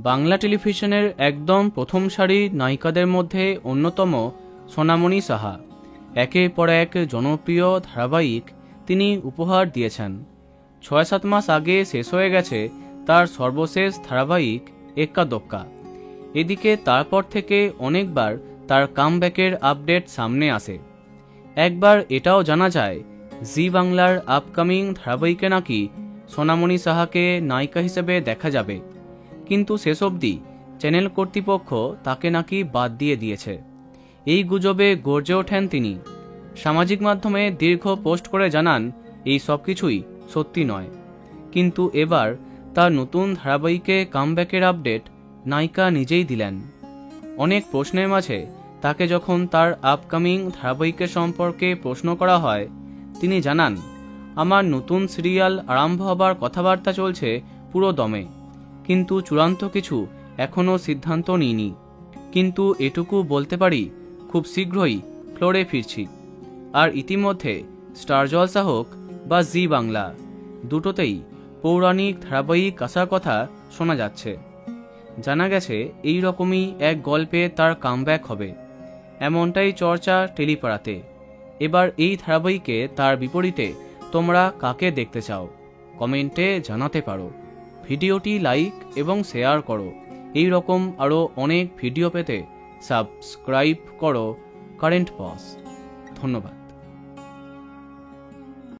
বাংলা টেলিভিশনের একদম প্রথম সারির নায়িকাদের মধ্যে অন্যতম সোনামণি সাহা। একের পর এক জনপ্রিয় ধারাবাহিক তিনি উপহার দিয়েছেন। ৬-৭ মাস আগে শেষ হয়ে গেছে তার সর্বশেষ ধারাবাহিক এক্কা দোক্কা। এদিকে তারপর থেকে অনেকবার তার কামব্যাকের আপডেট সামনে আসে। একবার এটাও জানা যায় জি বাংলার আপকামিং ধারাবাহিকে নাকি সোনামণি সাহাকে নায়িকা হিসেবে দেখা যাবে, কিন্তু শেষ অবধি চ্যানেল কর্তৃপক্ষ তাকে নাকি বাদ দিয়ে দিয়েছে। এই গুজবে গর্জে ওঠেন তিনি। সামাজিক মাধ্যমে দীর্ঘ পোস্ট করে জানান এই সব কিছুই সত্যি নয়, কিন্তু এবার তার নতুন ধারাবাহিকে কামব্যাকের আপডেট নায়িকা নিজেই দিলেন। অনেক প্রশ্নের মাঝে তাকে যখন তার আপকামিং ধারাবাহিকের সম্পর্কে প্রশ্ন করা হয়, তিনি জানান, আমার নতুন সিরিয়াল আরম্ভ হবার কথাবার্তা চলছে পুরো দমে, কিন্তু চূড়ান্ত কিছু এখনও সিদ্ধান্ত নিইনি। কিন্তু এটুকু বলতে পারি খুব শীঘ্রই ফ্লোরে ফিরছি। আর ইতিমধ্যে স্টার জলসা হোক বা জি বাংলা, দুটোতেই পৌরাণিক ধারাবাহিক আসার কথা শোনা যাচ্ছে। জানা গেছে এই রকমই এক গল্পে তার কামব্যাক হবে, এমনটাই চর্চা টেলিপাড়াতে। এবার এই ধারাবাহিকে তার বিপরীতে তোমরা কাকে দেখতে চাও কমেন্টে জানাতে পারো। ভিডিওটি লাইক এবং শেয়ার করো। এই রকম আরও অনেক ভিডিও পেতে সাবস্ক্রাইব করো কারেন্ট পজ। ধন্যবাদ।